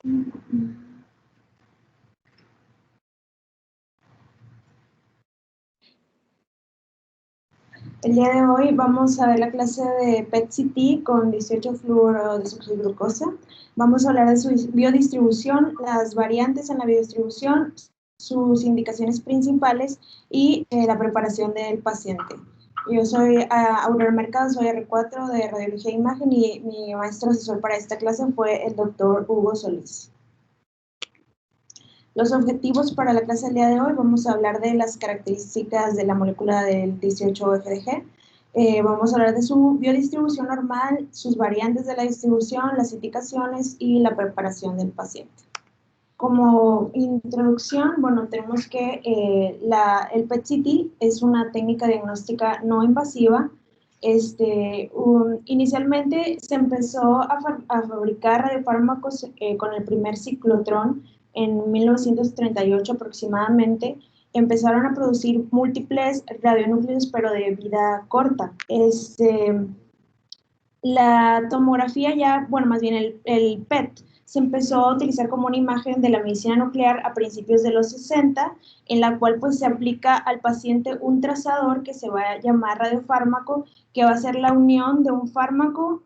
El día de hoy vamos a ver la clase de PET-CT con 18-fluorodesoxiglucosa. Vamos a hablar de su biodistribución, las variantes en la biodistribución, sus indicaciones principales y la preparación del paciente. Yo soy Aurora Mercado, soy R4 de Radiología e Imagen y mi maestro asesor para esta clase fue el doctor Hugo Solís. Los objetivos para la clase del día de hoy: vamos a hablar de las características de la molécula del 18-FDG, vamos a hablar de su biodistribución normal, sus variantes de la distribución, las indicaciones y la preparación del paciente. Como introducción, bueno, tenemos que el PET-CT es una técnica diagnóstica no invasiva. Inicialmente se empezó a fabricar radiofármacos con el primer ciclotrón en 1938 aproximadamente. Empezaron a producir múltiples radionúcleos, pero de vida corta. La tomografía ya, bueno, más bien el PET, se empezó a utilizar como una imagen de la medicina nuclear a principios de los 60, en la cual pues se aplica al paciente un trazador que se va a llamar radiofármaco, que va a ser la unión de un fármaco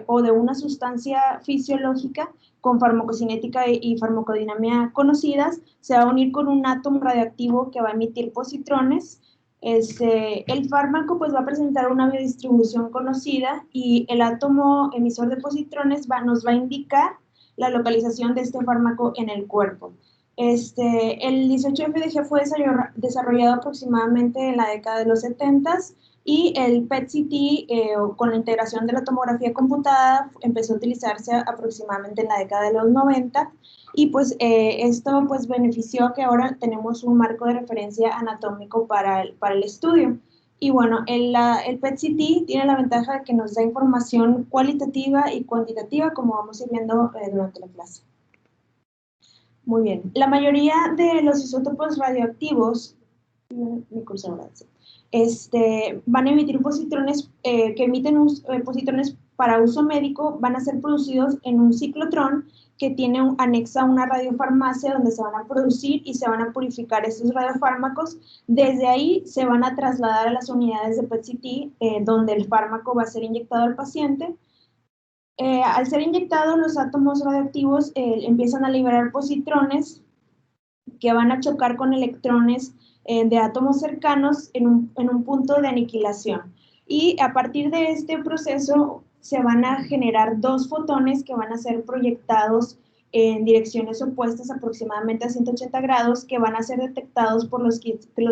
o de una sustancia fisiológica con farmacocinética y farmacodinámica conocidas, se va a unir con un átomo radioactivo que va a emitir positrones. El fármaco pues va a presentar una biodistribución conocida y el átomo emisor de positrones nos va a indicar la localización de este fármaco en el cuerpo. El 18-FDG fue desarrollado aproximadamente en la década de los 70 y el PET-CT con la integración de la tomografía computada empezó a utilizarse aproximadamente en la década de los 90 y pues esto pues benefició que ahora tenemos un marco de referencia anatómico para el estudio. Y bueno, el PET-CT tiene la ventaja de que nos da información cualitativa y cuantitativa, como vamos a ir viendo durante la clase. Muy bien, la mayoría de los isótopos radioactivos, mi cursor, van a emitir positrones que emiten positrones para uso médico, van a ser producidos en un ciclotrón que tiene anexa una radiofarmacia donde se van a producir y se van a purificar estos radiofármacos. Desde ahí se van a trasladar a las unidades de PET-CT donde el fármaco va a ser inyectado al paciente. Al ser inyectados, los átomos radioactivos empiezan a liberar positrones que van a chocar con electrones de átomos cercanos en un punto de aniquilación. Y a partir de este proceso se van a generar dos fotones que van a ser proyectados en direcciones opuestas aproximadamente a 180 grados, que van a ser detectados por los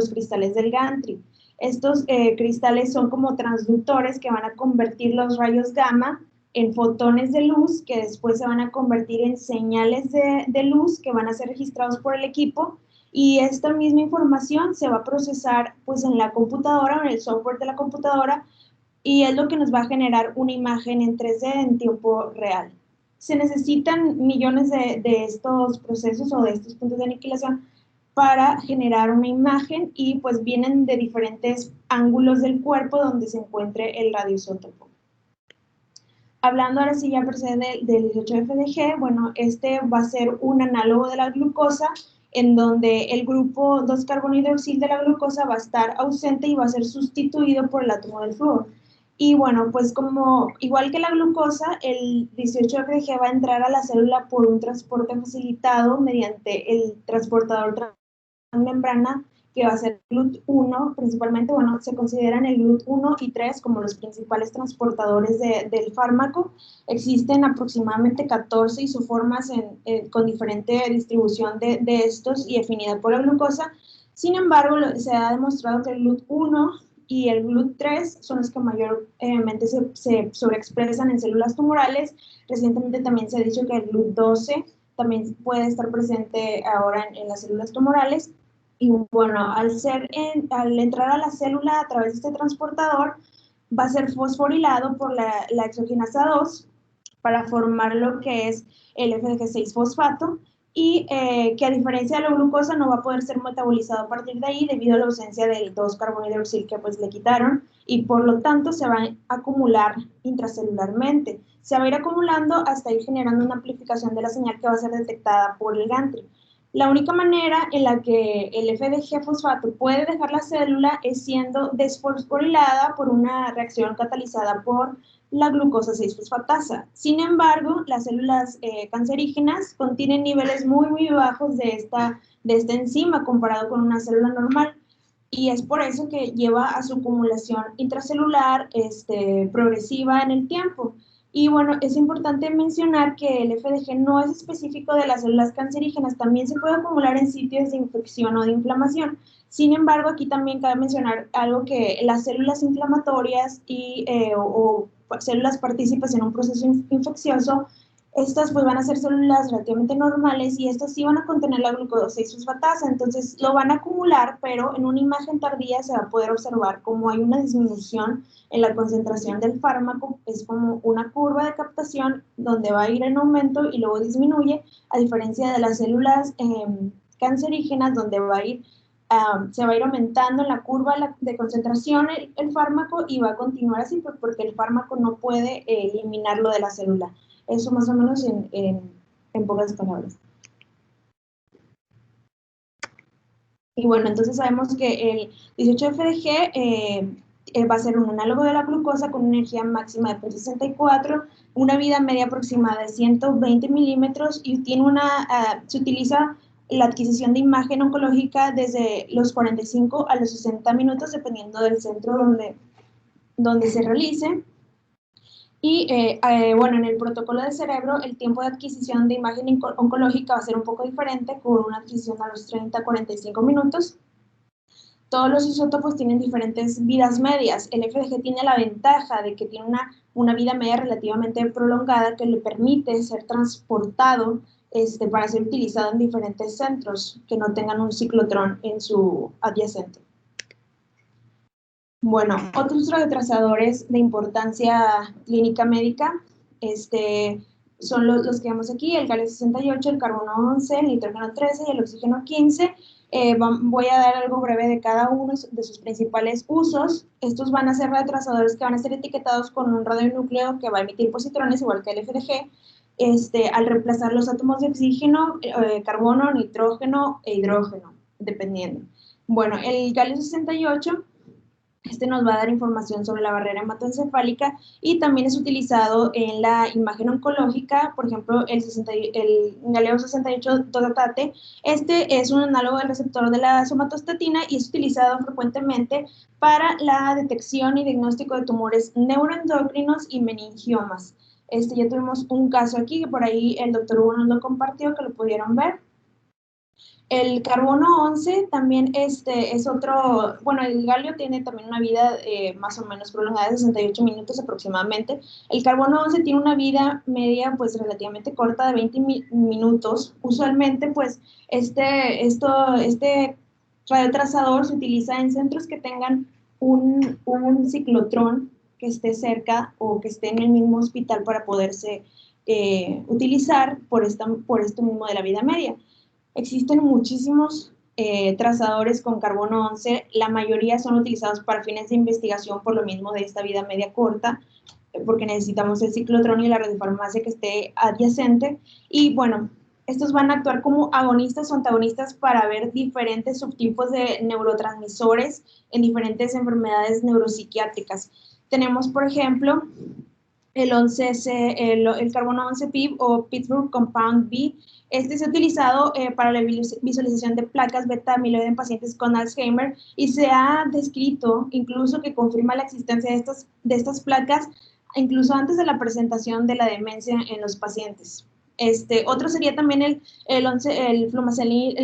cristales del gantry. Estos cristales son como transductores que van a convertir los rayos gamma en fotones de luz que después se van a convertir en señales de luz que van a ser registrados por el equipo, y esta misma información se va a procesar pues en la computadora, en el software de la computadora, y es lo que nos va a generar una imagen en 3D en tiempo real. Se necesitan millones de estos procesos o de estos puntos de aniquilación para generar una imagen, y pues vienen de diferentes ángulos del cuerpo donde se encuentre el radioisótopo. Hablando ahora sí ya per se del 18-FDG, bueno, este va a ser un análogo de la glucosa, en donde el grupo 2-carbonohidroxil de la glucosa va a estar ausente y va a ser sustituido por el átomo del flúor. Y bueno, pues igual que la glucosa, el 18-FDG va a entrar a la célula por un transporte facilitado mediante el transportador transmembrana, que va a ser GLUT1, principalmente. Bueno, se consideran el GLUT1 y 3 como los principales transportadores del fármaco. Existen aproximadamente 14 isoformas con diferente distribución de estos y afinidad por la glucosa. Sin embargo, se ha demostrado que el GLUT1 y el GLUT3 son los que mayormente se sobreexpresan en células tumorales. Recientemente también se ha dicho que el GLUT12 también puede estar presente ahora en las células tumorales. Y bueno, al entrar a la célula a través de este transportador, va a ser fosforilado por la exogenasa 2 para formar lo que es el FDG6 fosfato, y que a diferencia de la glucosa no va a poder ser metabolizado a partir de ahí debido a la ausencia del 2-carbohidroxil que pues le quitaron y por lo tanto se va a acumular intracelularmente. Se va a ir acumulando hasta ir generando una amplificación de la señal que va a ser detectada por el gantry. La única manera en la que el FDG fosfato puede dejar la célula es siendo desfosforilada por una reacción catalizada por la glucosa 6-fosfatasa. Sin embargo, las células cancerígenas contienen niveles muy bajos de esta enzima comparado con una célula normal y es por eso que lleva a su acumulación intracelular progresiva en el tiempo. Y bueno, es importante mencionar que el FDG no es específico de las células cancerígenas, también se puede acumular en sitios de infección o de inflamación. Sin embargo, aquí también cabe mencionar algo que las células inflamatorias o células partícipes en un proceso infeccioso, estas pues van a ser células relativamente normales y estas sí van a contener la glucosa 6-fosfatasa, entonces lo van a acumular, pero en una imagen tardía se va a poder observar cómo hay una disminución en la concentración del fármaco, es como una curva de captación donde va a ir en aumento y luego disminuye, a diferencia de las células cancerígenas donde va a ir se va a ir aumentando en la curva de concentración el fármaco y va a continuar así porque el fármaco no puede eliminarlo de la célula. Eso más o menos en pocas palabras. Y bueno, entonces sabemos que el 18-FDG va a ser un análogo de la glucosa con una energía máxima de 0.64, una vida media aproximada de 120 milímetros y tiene se utiliza la adquisición de imagen oncológica desde los 45 a los 60 minutos, dependiendo del centro donde se realice. Y bueno, en el protocolo de cerebro, el tiempo de adquisición de imagen oncológica va a ser un poco diferente, con una adquisición a los 30 a 45 minutos. Todos los isótopos tienen diferentes vidas medias. El FDG tiene la ventaja de que tiene una vida media relativamente prolongada que le permite ser transportado para ser utilizado en diferentes centros que no tengan un ciclotrón en su adyacente. Bueno, otros retrasadores de importancia clínica médica son los que vemos aquí, el galio 68, el carbono 11, el nitrógeno 13 y el oxígeno 15. Voy a dar algo breve de cada uno de sus principales usos. Estos van a ser retrasadores que van a ser etiquetados con un radionúcleo que va a emitir positrones, igual que el FDG, al reemplazar los átomos de oxígeno, carbono, nitrógeno e hidrógeno, dependiendo. Bueno, el galio 68 nos va a dar información sobre la barrera hematoencefálica y también es utilizado en la imagen oncológica, por ejemplo, el galio 68 dotatate. Es un análogo del receptor de la somatostatina y es utilizado frecuentemente para la detección y diagnóstico de tumores neuroendocrinos y meningiomas. Ya tuvimos un caso aquí que por ahí el doctor Hugo nos lo compartió, que lo pudieron ver. El carbono 11 también es otro, bueno, el galio tiene también una vida más o menos prolongada de 68 minutos aproximadamente. El carbono 11 tiene una vida media pues relativamente corta de 20 minutos. Usualmente pues este radiotrazador se utiliza en centros que tengan un ciclotrón que esté cerca o que esté en el mismo hospital para poderse utilizar por esto mismo de la vida media. Existen muchísimos trazadores con carbono 11, la mayoría son utilizados para fines de investigación por lo mismo de esta vida media corta, porque necesitamos el ciclotrón y la radiofarmacia que esté adyacente, y bueno, estos van a actuar como agonistas o antagonistas para ver diferentes subtipos de neurotransmisores en diferentes enfermedades neuropsiquiátricas. Tenemos, por ejemplo, el carbono 11-PIB o Pittsburgh Compound B. Se ha utilizado para la visualización de placas beta-amiloide en pacientes con Alzheimer y se ha descrito incluso que confirma la existencia de estas placas incluso antes de la presentación de la demencia en los pacientes. Otro sería también el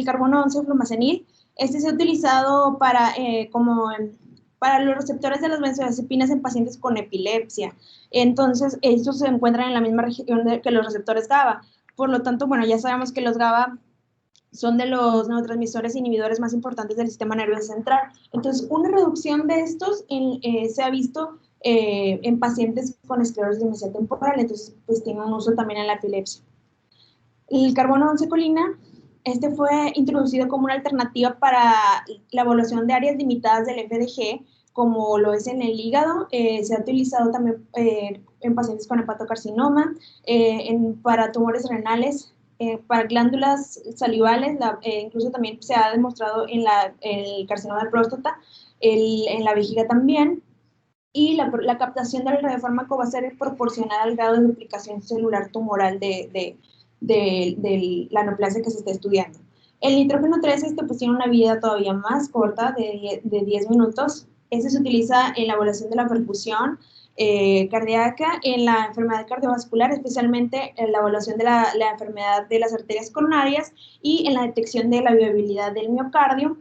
carbono 11 flumacenil. Se ha utilizado para los receptores de las benzodiazepinas en pacientes con epilepsia. Entonces, estos se encuentran en la misma región que los receptores GABA. Por lo tanto, bueno, ya sabemos que los GABA son de los neurotransmisores inhibidores más importantes del sistema nervioso central. Entonces, una reducción de estos se ha visto en pacientes con esclerosis demasiado temporal, entonces, pues tiene un uso también en la epilepsia. El carbono 11 colina, este fue introducido como una alternativa para la evaluación de áreas limitadas del FDG, como lo es en el hígado. Se ha utilizado también en pacientes con hepatocarcinoma, para tumores renales, para glándulas salivales, incluso también se ha demostrado en el carcinoma de próstata, en la vejiga también. Y la captación del radiofármaco va a ser proporcional al grado de duplicación celular tumoral de la neoplasia que se está estudiando. El nitrógeno 13 pues, tiene una vida todavía más corta, de 10 minutos. Este se utiliza en la evaluación de la perfusión cardíaca, en la enfermedad cardiovascular, especialmente en la evaluación de la enfermedad de las arterias coronarias y en la detección de la viabilidad del miocardio.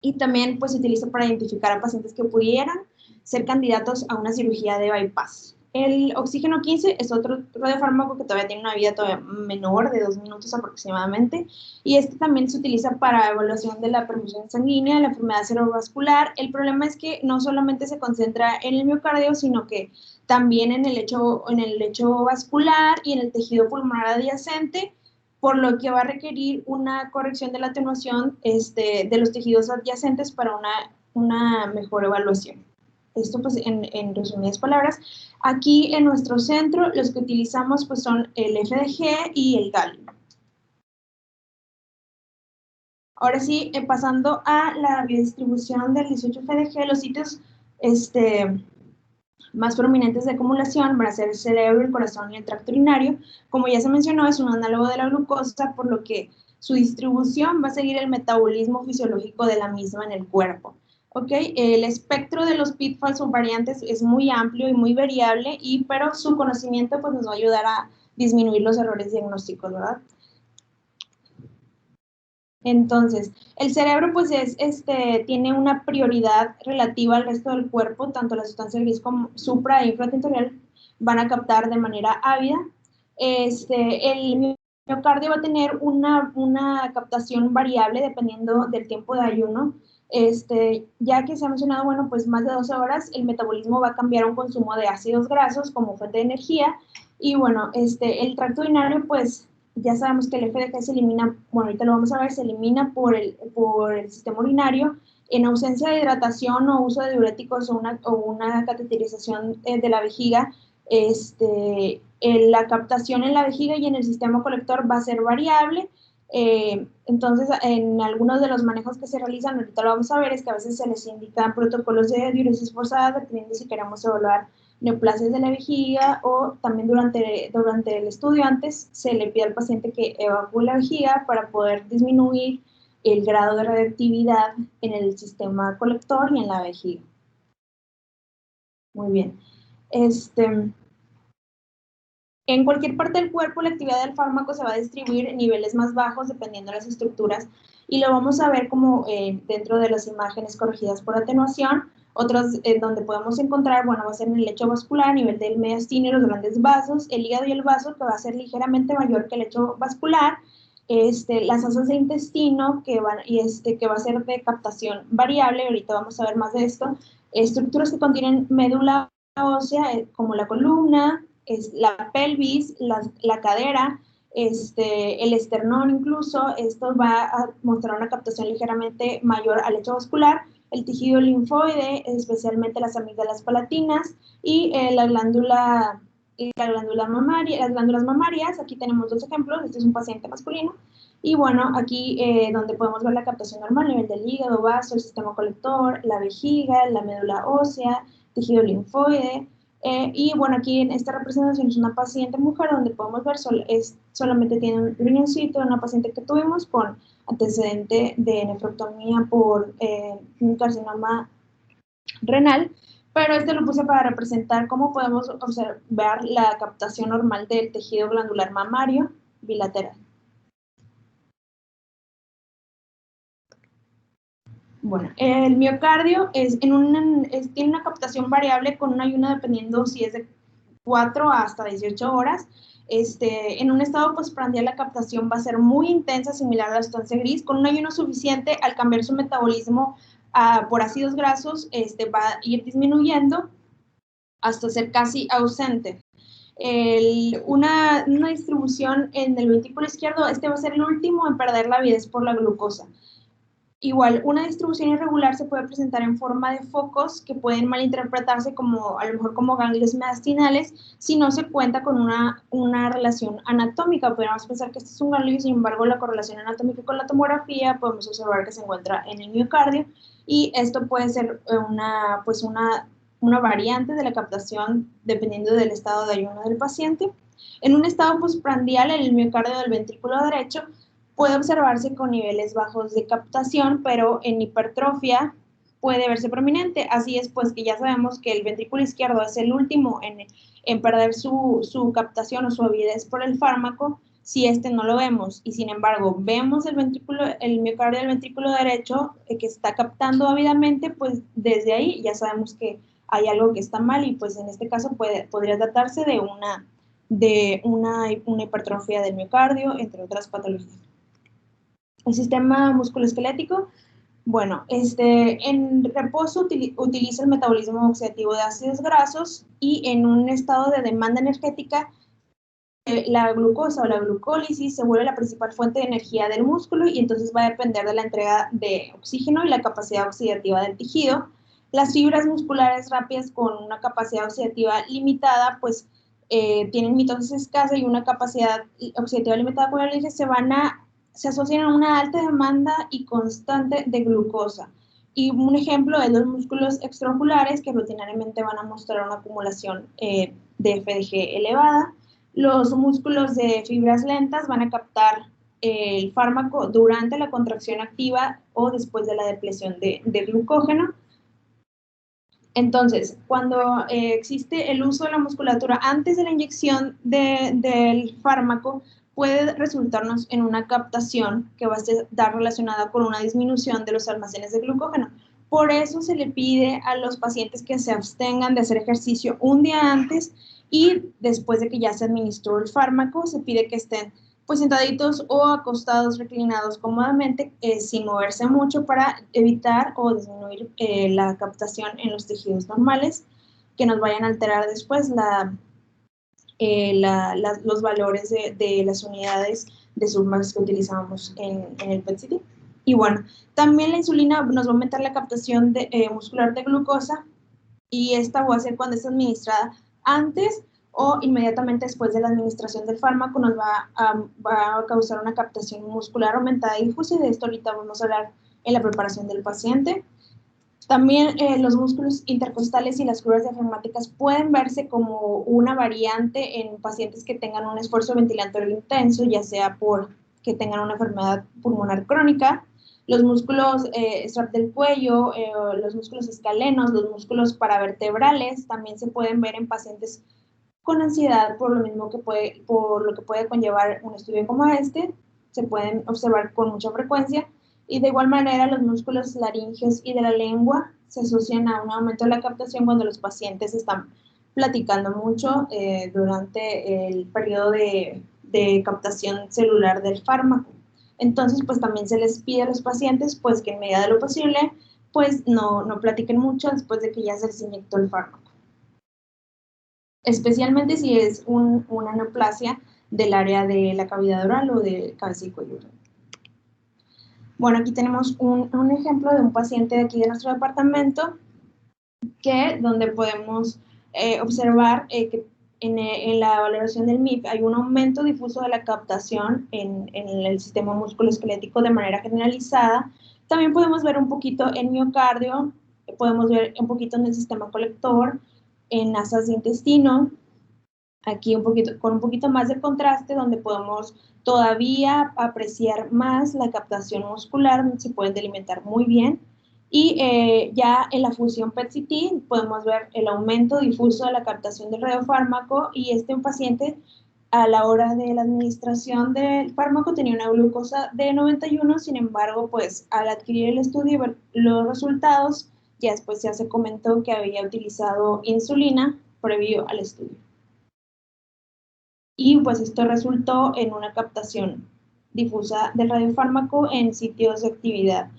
Y también pues, se utiliza para identificar a pacientes que pudieran ser candidatos a una cirugía de bypass. El oxígeno 15 es otro radiofármaco que todavía tiene una vida todavía menor, de 2 minutos aproximadamente, y este también se utiliza para evaluación de la perfusión sanguínea, la enfermedad cerebrovascular. El problema es que no solamente se concentra en el miocardio, sino que también en el lecho vascular y en el tejido pulmonar adyacente, por lo que va a requerir una corrección de la atenuación de los tejidos adyacentes para una mejor evaluación. Esto pues en resumidas palabras. Aquí en nuestro centro los que utilizamos pues son el FDG y el galio. Ahora sí, pasando a la biodistribución del 18-FDG, los sitios más prominentes de acumulación van a ser el cerebro, el corazón y el tracto urinario. Como ya se mencionó, es un análogo de la glucosa, por lo que su distribución va a seguir el metabolismo fisiológico de la misma en el cuerpo. ¿Okay? El espectro de los pitfalls o variantes es muy amplio y muy variable, pero su conocimiento pues, nos va a ayudar a disminuir los errores diagnósticos, ¿verdad? Entonces, el cerebro pues tiene una prioridad relativa al resto del cuerpo, tanto la sustancia gris como supra e infratentorial van a captar de manera ávida. El miocardio va a tener una captación variable dependiendo del tiempo de ayuno. Ya que se ha mencionado, bueno, pues más de 12 horas, el metabolismo va a cambiar a un consumo de ácidos grasos como fuente de energía. Y bueno, el tracto urinario, pues ya sabemos que el FDG se elimina, bueno, ahorita lo vamos a ver, se elimina por el sistema urinario en ausencia de hidratación o uso de diuréticos o una cateterización de la vejiga. La captación en la vejiga y en el sistema colector va a ser variable. Entonces, en algunos de los manejos que se realizan, ahorita lo vamos a ver, es que a veces se les indican protocolos de diuresis forzada, dependiendo si queremos evaluar neoplasias de la vejiga, o también durante el estudio antes se le pide al paciente que evacúe la vejiga para poder disminuir el grado de radioactividad en el sistema colector y en la vejiga. Muy bien. En cualquier parte del cuerpo, la actividad del fármaco se va a distribuir en niveles más bajos dependiendo de las estructuras, y lo vamos a ver como dentro de las imágenes corregidas por atenuación. Otros donde podemos encontrar, bueno, va a ser en el lecho vascular a nivel del mediastino y los grandes vasos, el hígado y el vaso, que va a ser ligeramente mayor que el lecho vascular, las asas de intestino, que va a ser de captación variable, ahorita vamos a ver más de esto, estructuras que contienen médula ósea, como la columna, la pelvis, la cadera, el esternón incluso. Esto va a mostrar una captación ligeramente mayor al lecho vascular, el tejido linfoide, especialmente las amígdalas palatinas, y las glándulas mamarias. Aquí tenemos dos ejemplos. Este es un paciente masculino. Y bueno, aquí donde podemos ver la captación normal a nivel del hígado, vaso, el sistema colector, la vejiga, la médula ósea, tejido linfoide. Y bueno, aquí en esta representación es una paciente mujer donde podemos ver solamente tiene un riñoncito, una paciente que tuvimos con antecedente de nefrectomía por un carcinoma renal, pero lo puse para representar cómo podemos observar la captación normal del tejido glandular mamario bilateral. Bueno, el miocardio tiene una captación variable con un ayuno dependiendo si es de 4 hasta 18 horas. En un estado postprandial la captación va a ser muy intensa, similar a la sustancia gris. Con un ayuno suficiente, al cambiar su metabolismo por ácidos grasos, va a ir disminuyendo hasta ser casi ausente. Una distribución en el ventrículo izquierdo, este va a ser el último en perder la avidez por la glucosa. Igual, una distribución irregular se puede presentar en forma de focos que pueden malinterpretarse como, a lo mejor como ganglios mediastinales, si no se cuenta con una relación anatómica. Podríamos pensar que este es un ganglio, sin embargo, la correlación anatómica con la tomografía podemos observar que se encuentra en el miocardio, y esto puede ser una variante de la captación dependiendo del estado de ayuno del paciente. En un estado postprandial, el miocardio del ventrículo derecho puede observarse con niveles bajos de captación, pero en hipertrofia puede verse prominente. Así es, pues que ya sabemos que el ventrículo izquierdo es el último en perder su captación o su avidez por el fármaco, si este no lo vemos, y sin embargo vemos el miocardio del ventrículo derecho que está captando ávidamente, pues desde ahí ya sabemos que hay algo que está mal, y pues en este caso podría tratarse de una hipertrofia del miocardio, entre otras patologías. El sistema musculoesquelético, bueno, en reposo utiliza el metabolismo oxidativo de ácidos grasos, y en un estado de demanda energética, la glucosa o la glucólisis se vuelve la principal fuente de energía del músculo, y entonces va a depender de la entrega de oxígeno y la capacidad oxidativa del tejido. Las fibras musculares rápidas con una capacidad oxidativa limitada, pues tienen mitosis escasa y una capacidad oxidativa limitada con el se asocian a una alta demanda y constante de glucosa. Y un ejemplo es los músculos extraoculares, que rutinariamente van a mostrar una acumulación de FDG elevada. Los músculos de fibras lentas van a captar el fármaco durante la contracción activa o después de la depleción de glucógeno. Entonces, cuando existe el uso de la musculatura antes de la inyección del fármaco, puede resultarnos en una captación que va a estar relacionada con una disminución de los almacenes de glucógeno. Por eso se le pide a los pacientes que se abstengan de hacer ejercicio un día antes, y después de que ya se administró el fármaco, se pide que estén pues sentaditos o acostados, reclinados cómodamente, sin moverse mucho, para evitar o disminuir la captación en los tejidos normales, que nos vayan a alterar después los valores de las unidades de submax que utilizamos en el PET-CT. Y bueno, también la insulina nos va a aumentar la captación muscular de glucosa, y esta va a ser cuando es administrada antes o inmediatamente después de la administración del fármaco. Nos va a causar una captación muscular aumentada y difusa, y de esto ahorita vamos a hablar en la preparación del paciente. También los músculos intercostales y las curvas diafragmáticas pueden verse como una variante en pacientes que tengan un esfuerzo ventilatorio intenso, ya sea por que tengan una enfermedad pulmonar crónica. Los músculos strap del cuello, los músculos escalenos, los músculos paravertebrales también se pueden ver en pacientes con ansiedad, por lo que puede conllevar un estudio como este. Se pueden observar con mucha frecuencia. Y de igual manera, los músculos laringeos y de la lengua se asocian a un aumento de la captación cuando los pacientes están platicando mucho durante el periodo de captación celular del fármaco. Entonces, pues también se les pide a los pacientes pues que en medida de lo posible pues no platiquen mucho después de que ya se les inyectó el fármaco, especialmente si es una neoplasia del área de la cavidad oral o de cabeza y cuello. Bueno, aquí tenemos un ejemplo de un paciente de aquí de nuestro departamento, donde podemos observar que en la valoración del MIP hay un aumento difuso de la captación en el sistema musculoesquelético de manera generalizada. También podemos ver un poquito en miocardio, podemos ver un poquito en el sistema colector, en asas de intestino. Aquí con un poquito más de contraste, donde podemos todavía apreciar más la captación muscular, se pueden delimitar muy bien. Y ya en la función PET-CT podemos ver el aumento difuso de la captación del radiofármaco, y un paciente a la hora de la administración del fármaco tenía una glucosa de 91, sin embargo, pues al adquirir el estudio y ver los resultados, ya después ya se comentó que había utilizado insulina previo al estudio. Y pues esto resultó en una captación difusa del radiofármaco en sitios de actividad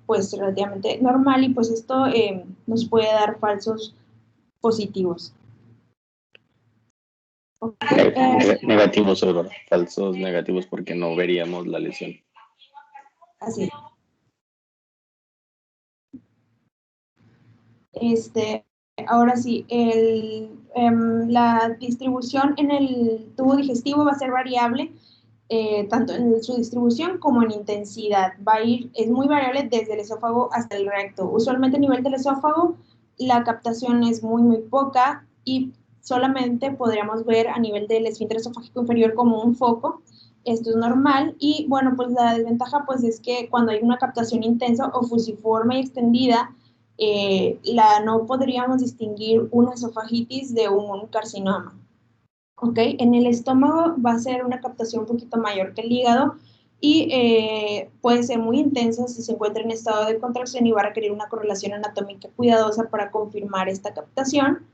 pues relativamente normal, y pues esto nos puede dar falsos positivos. Ok, Negativos, ¿verdad? Falsos negativos porque no veríamos la lesión. así. Ahora sí, la distribución en el tubo digestivo va a ser variable, tanto en su distribución como en intensidad. Es muy variable desde el esófago hasta el recto. Usualmente a nivel del esófago la captación es muy, muy poca y solamente podríamos ver a nivel del esfínter esofágico inferior como un foco. Esto es normal y bueno, pues la desventaja pues es que cuando hay una captación intensa o fusiforme y extendida, no podríamos distinguir una esofagitis de un carcinoma. ¿Ok? En el estómago va a ser una captación un poquito mayor que el hígado y puede ser muy intensa si se encuentra en estado de contracción y va a requerir una correlación anatómica cuidadosa para confirmar esta captación.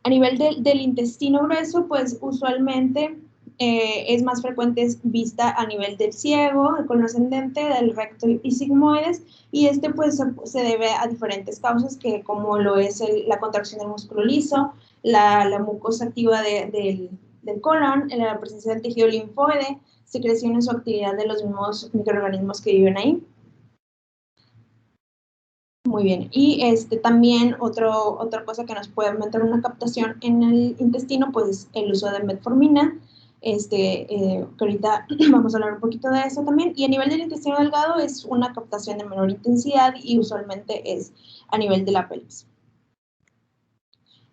A nivel del intestino grueso, pues usualmente es más frecuente vista a nivel del ciego, del colon ascendente, del recto y sigmoides, y pues se debe a diferentes causas, que como lo es la contracción del músculo liso, la mucosa activa del colon, la presencia del tejido linfoide, secreciones o actividad de los mismos microorganismos que viven ahí. Muy bien, y también otra cosa que nos puede aumentar una captación en el intestino, pues el uso de metformina, que ahorita vamos a hablar un poquito de eso también, y a nivel del intestino delgado es una captación de menor intensidad y usualmente es a nivel de la pelvis.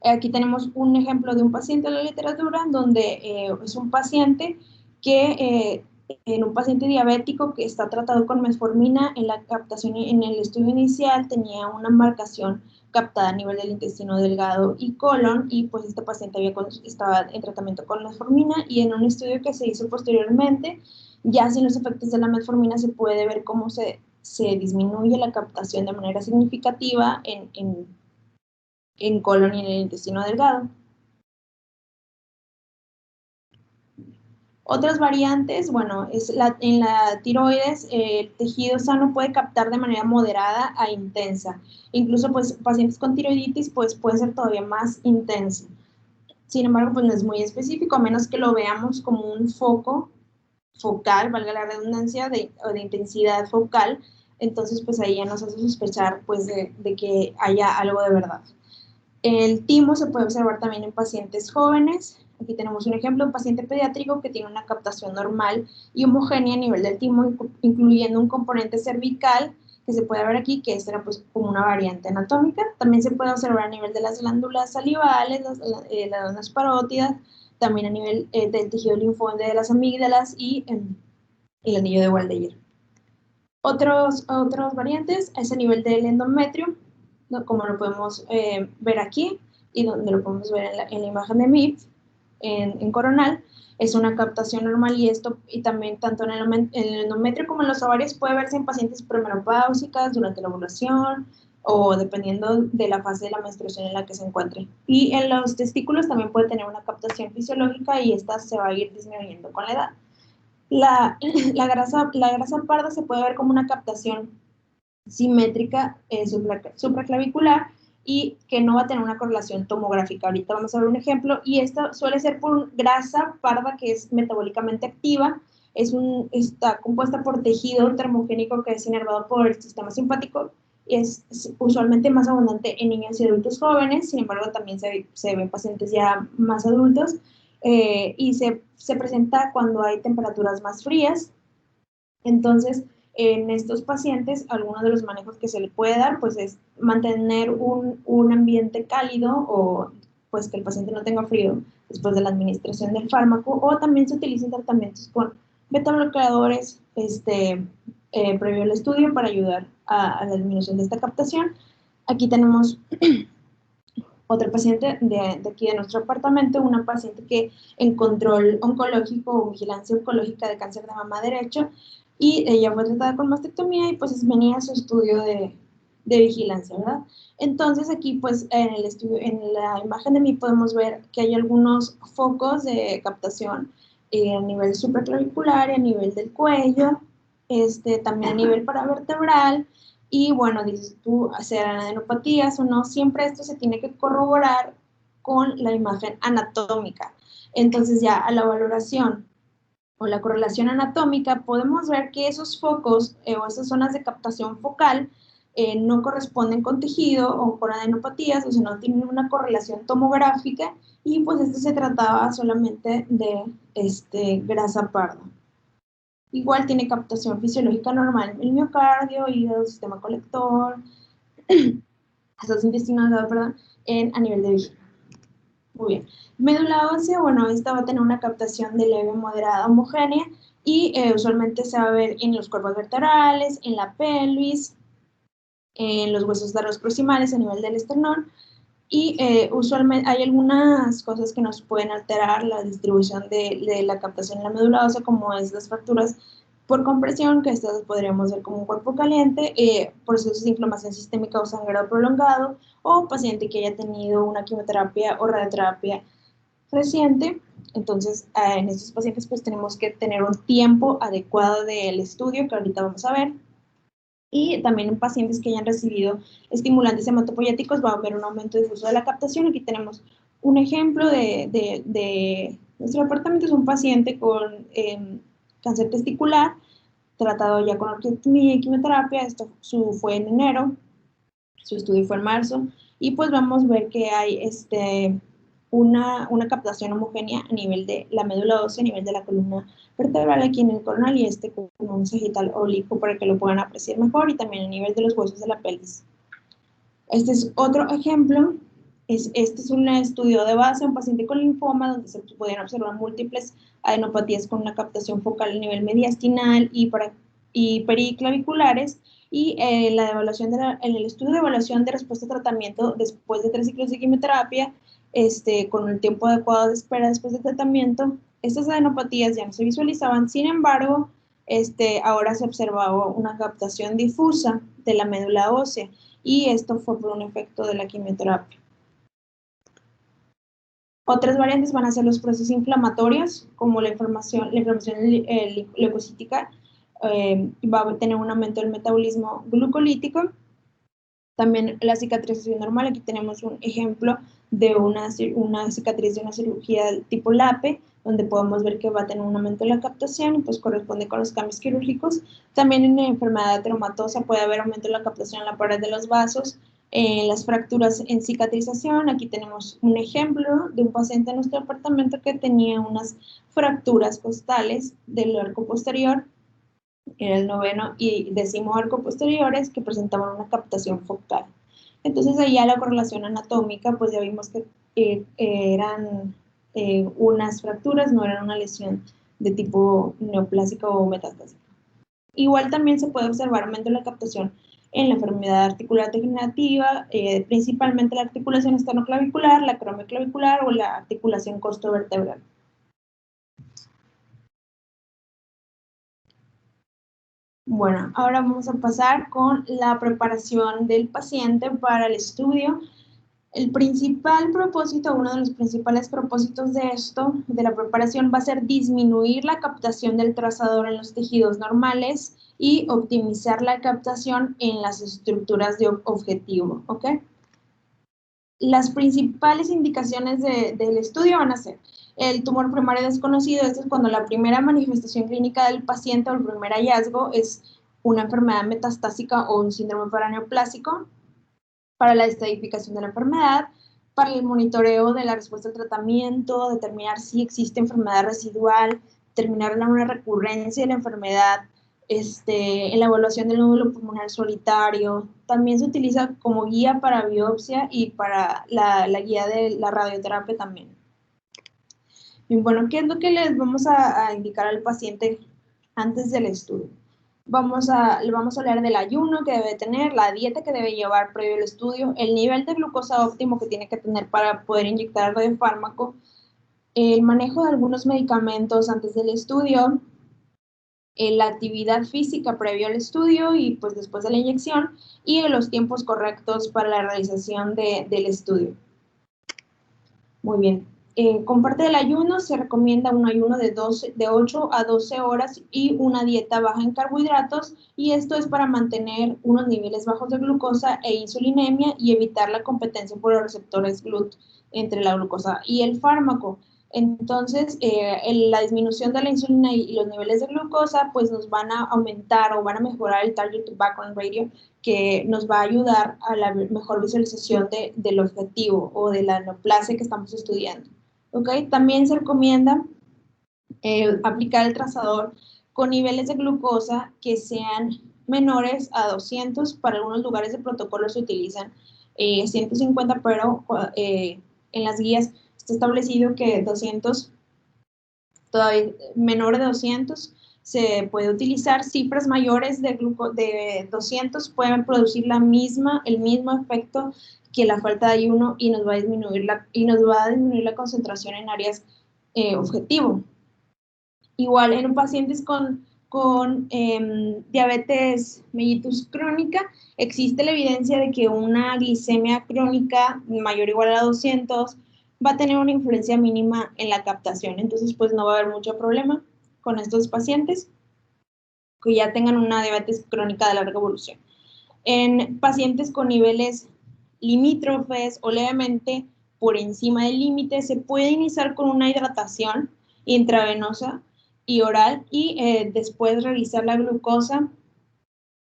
Aquí tenemos un ejemplo de un paciente de la literatura, donde es un paciente que en un paciente diabético que está tratado con metformina, en la captación, en el estudio inicial tenía una marcación captada a nivel del intestino delgado y colon, y pues este paciente estaba en tratamiento con metformina, y en un estudio que se hizo posteriormente, ya sin los efectos de la metformina, se puede ver cómo se disminuye la captación de manera significativa en colon y en el intestino delgado. Otras variantes, bueno, en la tiroides, el tejido sano puede captar de manera moderada a intensa. Incluso, pues, pacientes con tiroiditis, pues, puede ser todavía más intenso. Sin embargo, pues, no es muy específico, a menos que lo veamos como un foco focal, valga la redundancia, o de intensidad focal. Entonces, pues, ahí ya nos hace sospechar, pues, de que haya algo de verdad. El timo se puede observar también en pacientes jóvenes. Aquí tenemos un ejemplo, un paciente pediátrico que tiene una captación normal y homogénea a nivel del timo, incluyendo un componente cervical que se puede ver aquí, que era pues como una variante anatómica. También se puede observar a nivel de las glándulas salivales, las glándulas parótidas, también a nivel del tejido linfoide de las amígdalas y el anillo de Waldeyer. Otras variantes es a nivel del endometrio, ¿no? Como lo podemos ver aquí y donde lo podemos ver en la imagen de MIPS, en coronal, es una captación normal, y también tanto en el endometrio como en los ovarios puede verse en pacientes premenopáusicas, durante la ovulación o dependiendo de la fase de la menstruación en la que se encuentre. Y en los testículos también puede tener una captación fisiológica y esta se va a ir disminuyendo con la edad. La grasa parda se puede ver como una captación simétrica supraclavicular y que no va a tener una correlación tomográfica. Ahorita vamos a ver un ejemplo, y esto suele ser por grasa parda que es metabólicamente activa, está compuesta por tejido termogénico que es inervado por el sistema simpático, y es usualmente más abundante en niños y adultos jóvenes. Sin embargo también se ve en pacientes ya más adultos, y se presenta cuando hay temperaturas más frías. Entonces, en estos pacientes, algunos de los manejos que se le puede dar, pues es mantener un ambiente cálido, o pues que el paciente no tenga frío después de la administración del fármaco, o también se utilizan tratamientos con betabloqueadores previo al estudio para ayudar a la disminución de esta captación. Aquí tenemos otra paciente de aquí de nuestro apartamento, una paciente que en control oncológico o vigilancia oncológica de cáncer de mama derecho, y ella fue tratada con mastectomía y pues venía a su estudio de vigilancia, ¿verdad? Entonces aquí pues en el estudio, en la imagen de mí podemos ver que hay algunos focos de captación a nivel supraclavicular y a nivel del cuello, también a nivel paravertebral. Y bueno, dices tú, ¿serán adenopatías o no? Siempre esto se tiene que corroborar con la imagen anatómica. Entonces ya a la valoración o la correlación anatómica podemos ver que esos focos o esas zonas de captación focal no corresponden con tejido o con adenopatías, o sea, no tienen una correlación tomográfica, y pues esto se trataba solamente de grasa parda. Igual tiene captación fisiológica normal en el miocardio, hígado, sistema colector, estos intestinos, perdón, a nivel de vejiga. Muy bien. Médula ósea, bueno, esta va a tener una captación de leve, moderada, homogénea, y usualmente se va a ver en los cuerpos vertebrales, en la pelvis, en los huesos largos proximales a nivel del esternón, y usualmente hay algunas cosas que nos pueden alterar la distribución de la captación en la médula ósea, como es las fracturas por compresión, que estas podríamos ver como un cuerpo caliente, procesos de inflamación sistémica o sangrado prolongado, o paciente que haya tenido una quimioterapia o radioterapia reciente. Entonces, en estos pacientes pues tenemos que tener un tiempo adecuado del estudio, que ahorita vamos a ver. Y también en pacientes que hayan recibido estimulantes hematopoyéticos va a haber un aumento difuso de la captación. Aquí tenemos un ejemplo de nuestro departamento. Es un paciente con cáncer testicular, tratado ya con orquiectomía y quimioterapia. Esto fue en enero, su estudio fue en marzo, y pues vamos a ver que hay una captación homogénea a nivel de la médula ósea, a nivel de la columna vertebral aquí en el coronal, y con un sagital oblicuo para que lo puedan apreciar mejor, y también a nivel de los huesos de la pelvis. Este es otro ejemplo. Este es un estudio de base, un paciente con linfoma, donde se podían observar múltiples adenopatías con una captación focal a nivel mediastinal y periclaviculares, y la evaluación en el estudio de evaluación de respuesta a tratamiento después de 3 ciclos de quimioterapia, con el tiempo adecuado de espera después de tratamiento, estas adenopatías ya no se visualizaban. Sin embargo, ahora se observaba una captación difusa de la médula ósea, y esto fue por un efecto de la quimioterapia. Otras variantes van a ser los procesos inflamatorios, como la inflamación leucocítica, va a tener un aumento del metabolismo glucolítico. También la cicatrización normal. Aquí tenemos un ejemplo de una cicatriz de una cirugía tipo LAPE, donde podemos ver que va a tener un aumento de la captación, y pues corresponde con los cambios quirúrgicos. También en la enfermedad traumatosa puede haber aumento de la captación en la pared de los vasos. Las fracturas en cicatrización, aquí tenemos un ejemplo de un paciente en nuestro departamento que tenía unas fracturas costales del arco posterior, era el 9º y 10º arco posteriores, que presentaban una captación focal. Entonces ahí ya la correlación anatómica, pues ya vimos que eran unas fracturas, no eran una lesión de tipo neoplásica o metastásica. Igual también se puede observar aumento de la captación en la enfermedad articular degenerativa, principalmente la articulación esternoclavicular, la acromioclavicular o la articulación costovertebral. Bueno, ahora vamos a pasar con la preparación del paciente para el estudio. El principal propósito, uno de los principales propósitos de esto, de la preparación, va a ser disminuir la captación del trazador en los tejidos normales y optimizar la captación en las estructuras de objetivo, ¿ok? Las principales indicaciones del estudio van a ser el tumor primario desconocido. Esto es cuando la primera manifestación clínica del paciente o el primer hallazgo es una enfermedad metastásica o un síndrome paraneoplásico. Para la estadificación de la enfermedad, para el monitoreo de la respuesta al tratamiento, determinar si existe enfermedad residual, determinar una recurrencia de la enfermedad, en la evaluación del nódulo pulmonar solitario. También se utiliza como guía para biopsia y para la guía de la radioterapia también. Y bueno, ¿qué es lo que les vamos a indicar al paciente antes del estudio? Le vamos a hablar del ayuno que debe tener, la dieta que debe llevar previo al estudio, el nivel de glucosa óptimo que tiene que tener para poder inyectar el radiofármaco, el manejo de algunos medicamentos antes del estudio, la actividad física previo al estudio y pues después de la inyección, y los tiempos correctos para la realización del estudio. Muy bien. Con parte del ayuno se recomienda un ayuno de 8 a 12 horas y una dieta baja en carbohidratos, y esto es para mantener unos niveles bajos de glucosa e insulinemia y evitar la competencia por los receptores GLUT entre la glucosa y el fármaco. Entonces, la disminución de la insulina y los niveles de glucosa pues nos van a aumentar o van a mejorar el target to background ratio, que nos va a ayudar a la mejor visualización del objetivo o de la neoplasia que estamos estudiando. ¿Okay? También se recomienda aplicar el trazador con niveles de glucosa que sean menores a 200. Para algunos lugares de protocolo se utilizan 150, pero en las guías está establecido que 200, todavía menor de 200, se puede utilizar. Cifras mayores de 200 pueden producir el mismo efecto que la falta de ayuno, y nos va a disminuir la concentración en áreas objetivo. Igual en pacientes con diabetes mellitus crónica, existe la evidencia de que una glicemia crónica mayor o igual a 200 va a tener una influencia mínima en la captación. Entonces, pues no va a haber mucho problema con estos pacientes que ya tengan una diabetes crónica de larga evolución. En pacientes con niveles limítrofes o levemente por encima del límite, se puede iniciar con una hidratación intravenosa y oral, y después revisar la glucosa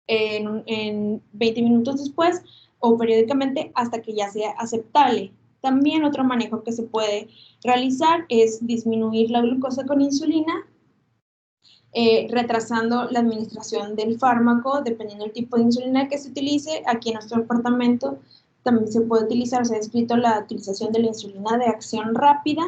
en 20 minutos después o periódicamente hasta que ya sea aceptable. También otro manejo que se puede realizar es disminuir la glucosa con insulina, retrasando la administración del fármaco dependiendo del tipo de insulina que se utilice. Aquí en nuestro departamento también se puede utilizar, se ha descrito la utilización de la insulina de acción rápida,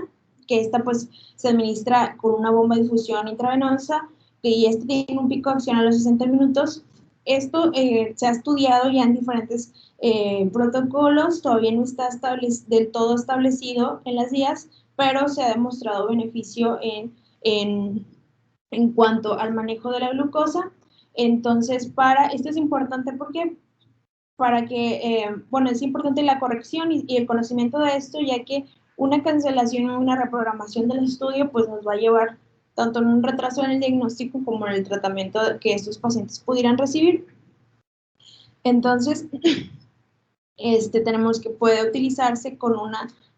que esta pues se administra con una bomba de difusión intravenosa, y este tiene un pico de acción a los 60 minutos. Esto se ha estudiado ya en diferentes protocolos, todavía no está del todo establecido en las guías, pero se ha demostrado beneficio en cuanto al manejo de la glucosa. Entonces, esto es importante porque es importante la corrección y el conocimiento de esto, ya que una cancelación o una reprogramación del estudio pues nos va a llevar tanto en un retraso en el diagnóstico como en el tratamiento que estos pacientes pudieran recibir. Entonces, tenemos que puede utilizarse con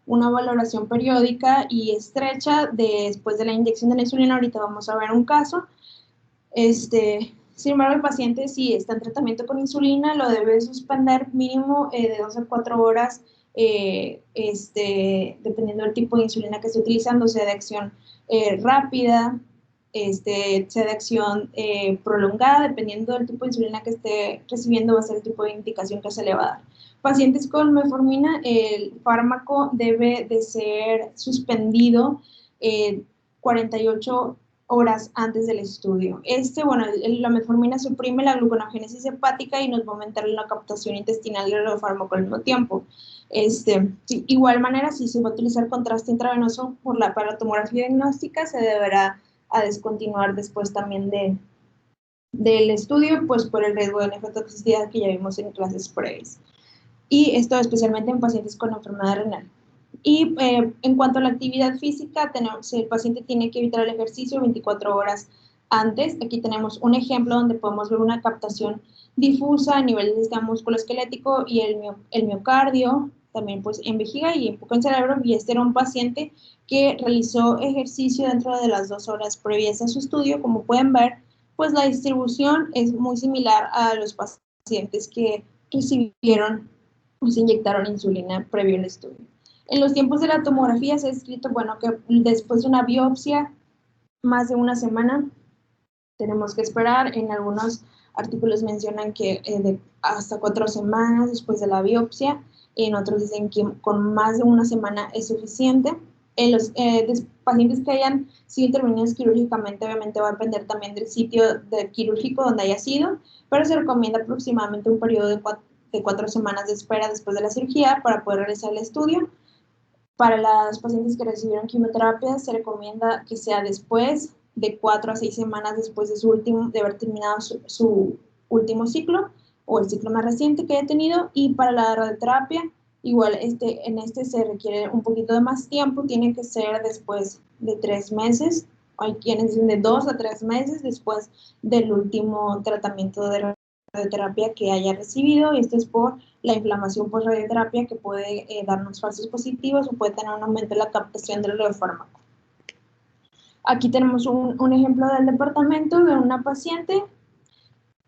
una valoración periódica y estrecha después de la inyección de la insulina. Ahorita vamos a ver un caso. Sin embargo, el paciente, si está en tratamiento con insulina, lo debe suspender mínimo de 2 a 4 horas, dependiendo del tipo de insulina que esté utilizando, sea de acción rápida, sea de acción prolongada. Dependiendo del tipo de insulina que esté recibiendo, va a ser el tipo de indicación que se le va a dar. Pacientes con metformina, el fármaco debe de ser suspendido 48 horas antes del estudio. La metformina suprime la gluconeogénesis hepática y nos va a aumentar la captación intestinal de los fármacos al mismo tiempo. Igual manera, si se va a utilizar contraste intravenoso para la tomografía diagnóstica, se deberá a descontinuar después también del estudio, pues por el riesgo de nefrotoxicidad que ya vimos en clases previas. Y esto especialmente en pacientes con enfermedad renal. Y en cuanto a la actividad física, el paciente tiene que evitar el ejercicio 24 horas antes. Aquí tenemos un ejemplo donde podemos ver una captación difusa a nivel del sistema musculoesquelético y el miocardio, también pues en vejiga y un poco en cerebro. Y este era un paciente que realizó ejercicio dentro de las 2 horas previas a su estudio. Como pueden ver, pues la distribución es muy similar a los pacientes que recibieron o se inyectaron insulina previo al estudio. En los tiempos de la tomografía se ha escrito, que después de una biopsia, más de una semana, tenemos que esperar. En algunos artículos mencionan que hasta 4 semanas después de la biopsia, en otros dicen que con más de una semana es suficiente. En los pacientes que hayan sido intervenidos quirúrgicamente, obviamente va a depender también del sitio quirúrgico donde haya sido, pero se recomienda aproximadamente un periodo de 4 semanas de espera después de la cirugía para poder realizar el estudio. Para las pacientes que recibieron quimioterapia, se recomienda que sea después de 4 a 6 semanas después de haber terminado su último ciclo o el ciclo más reciente que haya tenido. Y para la radioterapia, Igual en este se requiere un poquito de más tiempo, tiene que ser después de 3 meses, hay quienes dicen de 2 a 3 meses después del último tratamiento de radioterapia que haya recibido, y esto es por la inflamación por radioterapia que puede darnos falsos positivos o puede tener un aumento en la captación del radiofármaco. Aquí tenemos un ejemplo del departamento de una paciente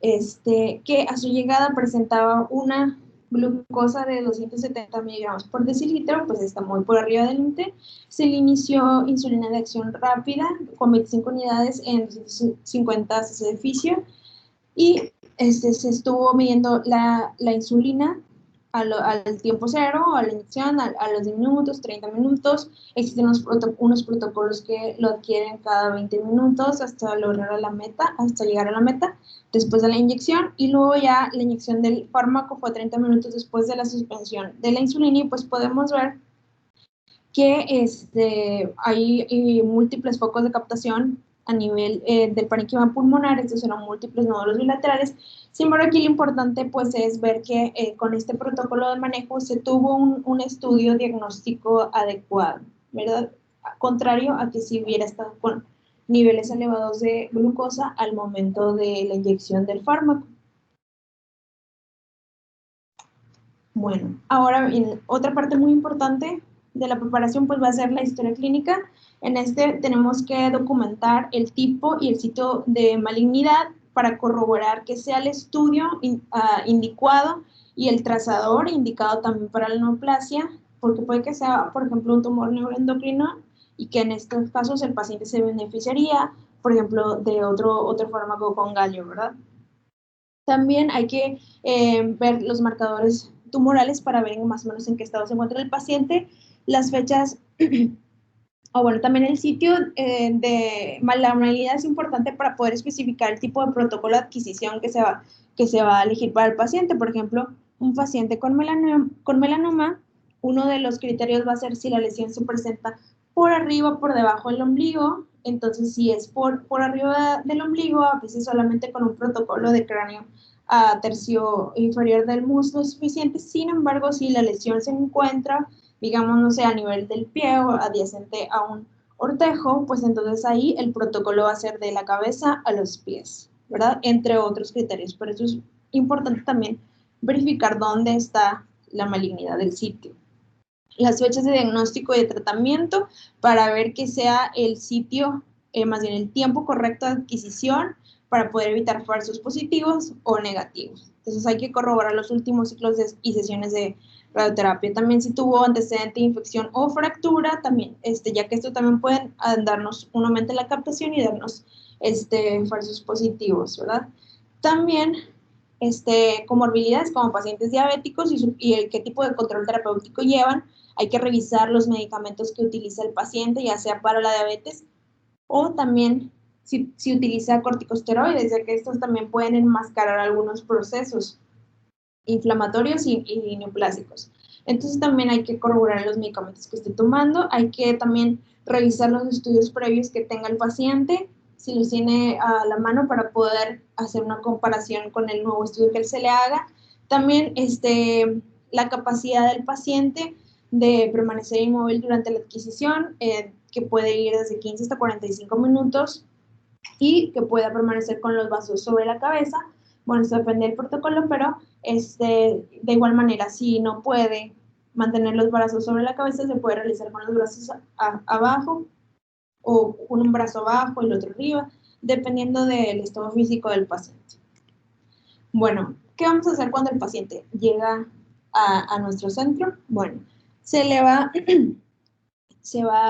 que a su llegada presentaba una glucosa de 270 miligramos por decilitro, pues está muy por arriba del límite. Se le inició insulina de acción rápida con 25 unidades en 250 cc de fisio y se estuvo midiendo la insulina al tiempo cero, a la inyección, a los 10 minutos, 30 minutos. Existen unos protocolos que lo adquieren cada 20 minutos hasta lograr la meta, hasta llegar a la meta, después de la inyección, y luego ya la inyección del fármaco fue 30 minutos después de la suspensión de la insulina, y pues podemos ver que hay múltiples focos de captación a nivel del parénquima pulmonar, estos eran múltiples nódulos bilaterales. Sin embargo, aquí lo importante pues es ver que con este protocolo de manejo se tuvo un estudio diagnóstico adecuado, ¿verdad? Contrario a que si hubiera estado con niveles elevados de glucosa al momento de la inyección del fármaco. Bueno, ahora en otra parte muy importante de la preparación pues va a ser la historia clínica. En tenemos que documentar el tipo y el sitio de malignidad para corroborar que sea el estudio indicado y el trazador indicado también para la neoplasia, porque puede que sea, por ejemplo, un tumor neuroendocrino y que en estos casos el paciente se beneficiaría, por ejemplo, de otro fármaco con galio, ¿verdad? También hay que ver los marcadores tumorales para ver más o menos en qué estado se encuentra el paciente, las fechas, o bueno, también el sitio de malignidad es importante para poder especificar el tipo de protocolo de adquisición que se va a elegir para el paciente. Por ejemplo, un paciente con melanoma, uno de los criterios va a ser si la lesión se presenta por arriba o por debajo del ombligo. Entonces, si es por arriba del ombligo, a veces solamente con un protocolo de cráneo a tercio inferior del muslo es suficiente. Sin embargo, si la lesión se encuentra, digamos, no sé, a nivel del pie o adyacente a un ortejo, pues entonces ahí el protocolo va a ser de la cabeza a los pies, ¿verdad? Entre otros criterios. Por eso es importante también verificar dónde está la malignidad del sitio. Las fechas de diagnóstico y de tratamiento para ver que sea el sitio, más bien el tiempo correcto de adquisición para poder evitar falsos positivos o negativos. Entonces hay que corroborar los últimos ciclos y sesiones de radioterapia. También si tuvo antecedente de infección o fractura, también, ya que esto también puede darnos un aumento en la captación y darnos falsos positivos, ¿verdad? También comorbilidades como pacientes diabéticos y qué tipo de control terapéutico llevan. Hay que revisar los medicamentos que utiliza el paciente, ya sea para la diabetes o también si utiliza corticosteroides, ya que estos también pueden enmascarar algunos procesos inflamatorios y neoplásicos. Entonces también hay que corroborar los medicamentos que esté tomando, hay que también revisar los estudios previos que tenga el paciente, si los tiene a la mano para poder hacer una comparación con el nuevo estudio que él se le haga. También la capacidad del paciente de permanecer inmóvil durante la adquisición, que puede ir desde 15 hasta 45 minutos y que pueda permanecer con los brazos sobre la cabeza. Bueno, esto depende del protocolo, pero de igual manera, si no puede mantener los brazos sobre la cabeza, se puede realizar con los brazos abajo o con un brazo abajo y el otro arriba, dependiendo del estado físico del paciente. Bueno, ¿qué vamos a hacer cuando el paciente llega a nuestro centro? Bueno, se va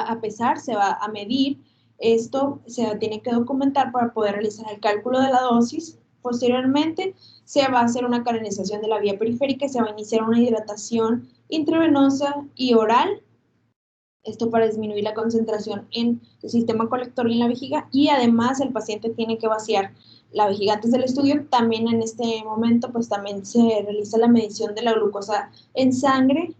a pesar, se va a medir. Esto se tiene que documentar para poder realizar el cálculo de la dosis. Posteriormente, se va a hacer una canalización de la vía periférica y se va a iniciar una hidratación intravenosa y oral. Esto para disminuir la concentración en el sistema colector y en la vejiga. Y además, el paciente tiene que vaciar la vejiga antes del estudio. También en este momento, pues también se realiza la medición de la glucosa en sangre,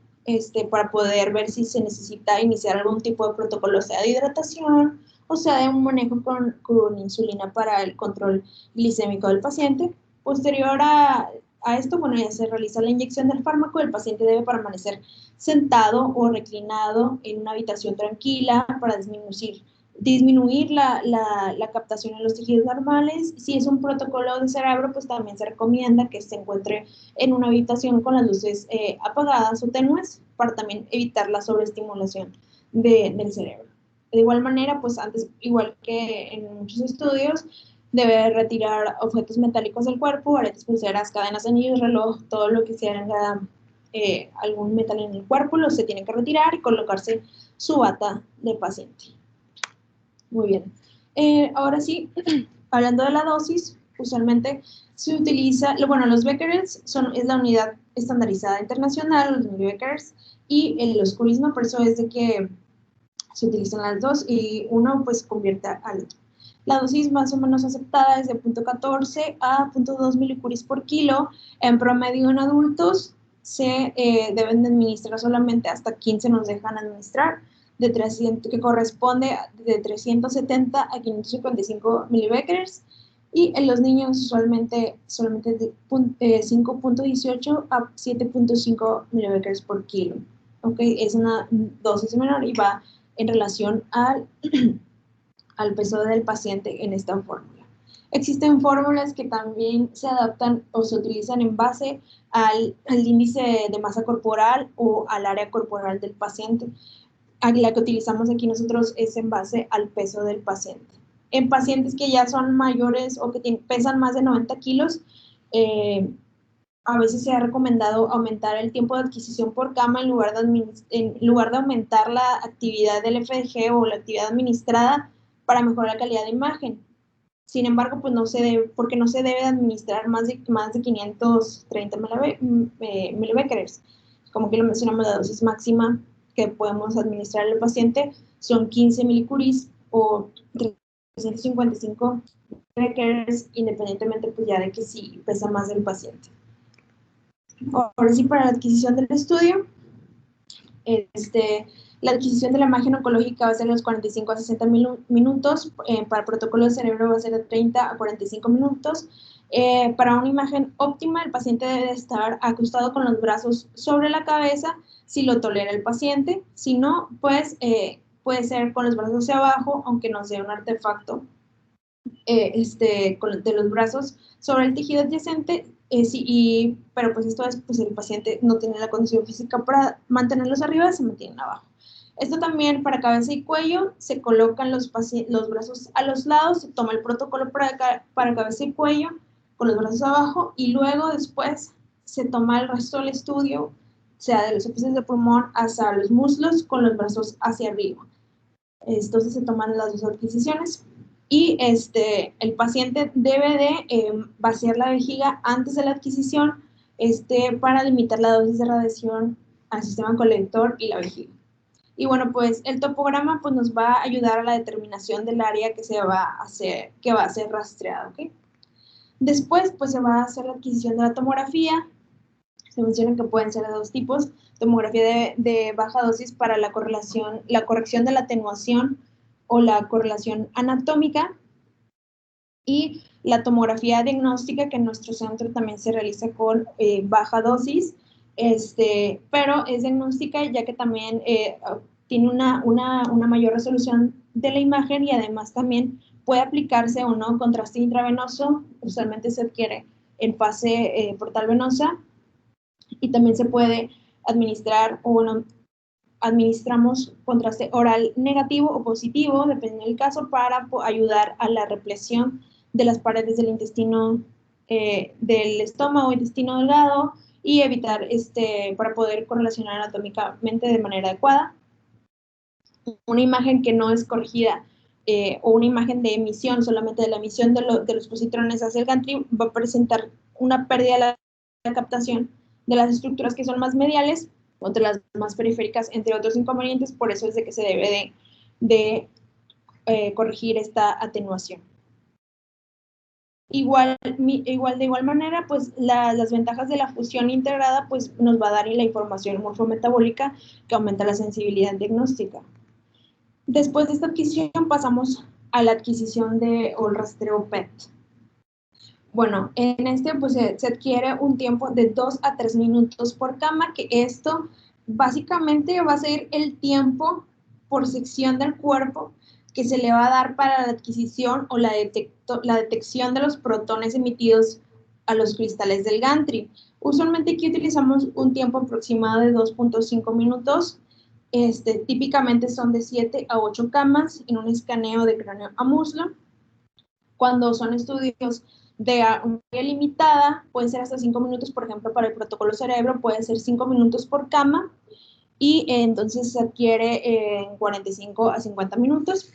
para poder ver si se necesita iniciar algún tipo de protocolo, sea de hidratación o sea de un manejo con insulina para el control glicémico del paciente. Posterior a a esto, bueno, ya se realiza la inyección del fármaco, el paciente debe permanecer sentado o reclinado en una habitación tranquila para disminuir la captación en los tejidos normales. Si es un protocolo de cerebro, pues también se recomienda que se encuentre en una habitación con las luces apagadas o tenues para también evitar la sobreestimulación del cerebro. De igual manera, pues antes, igual que en muchos estudios, debe retirar objetos metálicos del cuerpo, aretes, pulseras, cadenas, anillos, reloj, todo lo que sea algún metal en el cuerpo, se tiene que retirar y colocarse su bata de paciente. Muy bien. Ahora sí, hablando de la dosis, usualmente se utiliza, bueno, los becquerels es la unidad estandarizada internacional, los milibecquerels, y los curis, ¿no? Por eso es de que se utilizan las dos y uno pues convierte al otro. La dosis más o menos aceptada es de 0.14 a 0.2 milicuris por kilo. En promedio en adultos se deben de administrar solamente hasta 15 nos dejan administrar, de 300, que corresponde de 370 a 555 milibecquerels, y en los niños usualmente solamente de 5.18 a 7.5 milibecquerels por kilo. Okay, es una dosis menor y va en relación al peso del paciente en esta fórmula. Existen fórmulas que también se adaptan o se utilizan en base al índice de masa corporal o al área corporal del paciente. La que utilizamos aquí nosotros es en base al peso del paciente. En pacientes que ya son mayores o que pesan más de 90 kilos, a veces se ha recomendado aumentar el tiempo de adquisición por cama en lugar de aumentar la actividad del FDG o la actividad administrada para mejorar la calidad de imagen. Sin embargo, pues porque no se debe administrar más de 530 milibecquerels. Como que lo mencionamos, la dosis máxima que podemos administrar al paciente son 15 milicuris o 355 milibecquerels, independientemente pues ya de que si pesa más el paciente. Ahora sí, para la adquisición del estudio, la adquisición de la imagen oncológica va a ser de los 45 a 60 minutos, para el protocolo de cerebro va a ser de 30 a 45 minutos. Para una imagen óptima, el paciente debe estar acostado con los brazos sobre la cabeza, si lo tolera el paciente. Si no, pues puede ser con los brazos hacia abajo, aunque no sea un artefacto de los brazos sobre el tejido adyacente, pero pues esto es, pues el paciente no tiene la condición física para mantenerlos arriba, se mantienen abajo. Esto también para cabeza y cuello, se colocan los brazos a los lados, se toma el protocolo para cabeza y cuello con los brazos abajo y luego después se toma el resto del estudio, sea de los épizes de pulmón hasta los muslos con los brazos hacia arriba. Entonces se toman las dos adquisiciones. Y el paciente debe de vaciar la vejiga antes de la adquisición para limitar la dosis de radiación al sistema colector y la vejiga. Y bueno, pues el topograma pues, nos va a ayudar a la determinación del área que va a ser rastreada. ¿Okay? Después pues se va a hacer la adquisición de la tomografía. Se menciona que pueden ser de dos tipos: tomografía de baja dosis para la corrección de la atenuación o la correlación anatómica, y la tomografía diagnóstica, que en nuestro centro también se realiza con baja dosis, pero es diagnóstica ya que también tiene una mayor resolución de la imagen y además también puede aplicarse o no contraste intravenoso, usualmente se adquiere en fase portal venosa, y también se puede administrar o no, administramos contraste oral negativo o positivo, dependiendo del caso, para ayudar a la represión de las paredes del intestino, del estómago, intestino delgado, y evitar, para poder correlacionar anatómicamente de manera adecuada. Una imagen que no es corregida o una imagen de emisión, solamente de la emisión de los positrones hacia el gantry, va a presentar una pérdida de la captación de las estructuras que son más mediales contra las más periféricas, entre otros inconvenientes. Por eso es de que se debe de corregir esta atenuación. De igual manera, pues las ventajas de la fusión integrada pues nos va a dar la información morfometabólica que aumenta la sensibilidad diagnóstica. Después de esta adquisición pasamos a la adquisición o el rastreo PET. Bueno, en este pues se adquiere un tiempo de 2 a 3 minutos por cama, que esto básicamente va a ser el tiempo por sección del cuerpo que se le va a dar para la adquisición o la detección de los protones emitidos a los cristales del gantry. Usualmente aquí utilizamos un tiempo aproximado de 2.5 minutos. Típicamente son de 7 a 8 camas en un escaneo de cráneo a muslo. Cuando son estudios de una área limitada, pueden ser hasta 5 minutos, por ejemplo, para el protocolo cerebro, puede ser 5 minutos por cama, y entonces se adquiere en 45 a 50 minutos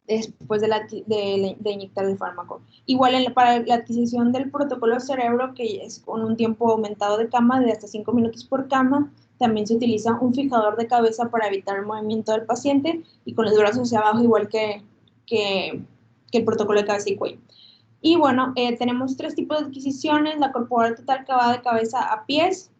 después de inyectar el fármaco. Igual para la adquisición del protocolo cerebro, que es con un tiempo aumentado de cama de hasta 5 minutos por cama, también se utiliza un fijador de cabeza para evitar el movimiento del paciente y con los brazos hacia abajo, igual que el protocolo de cabeza y cuello. Y bueno, tenemos 3 tipos de adquisiciones: la corporal total, que va de cabeza a pies.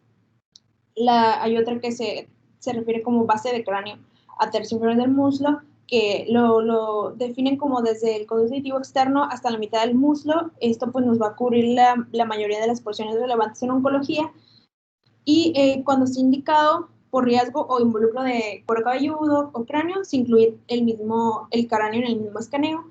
Hay otra que se refiere como base de cráneo a tercio inferior del muslo, que lo definen como desde el conducto auditivo externo hasta la mitad del muslo. Esto pues nos va a cubrir la mayoría de las porciones relevantes en oncología. Y cuando está indicado por riesgo o involucro de cuero cabelludo o cráneo, se incluye el cráneo en el mismo escaneo.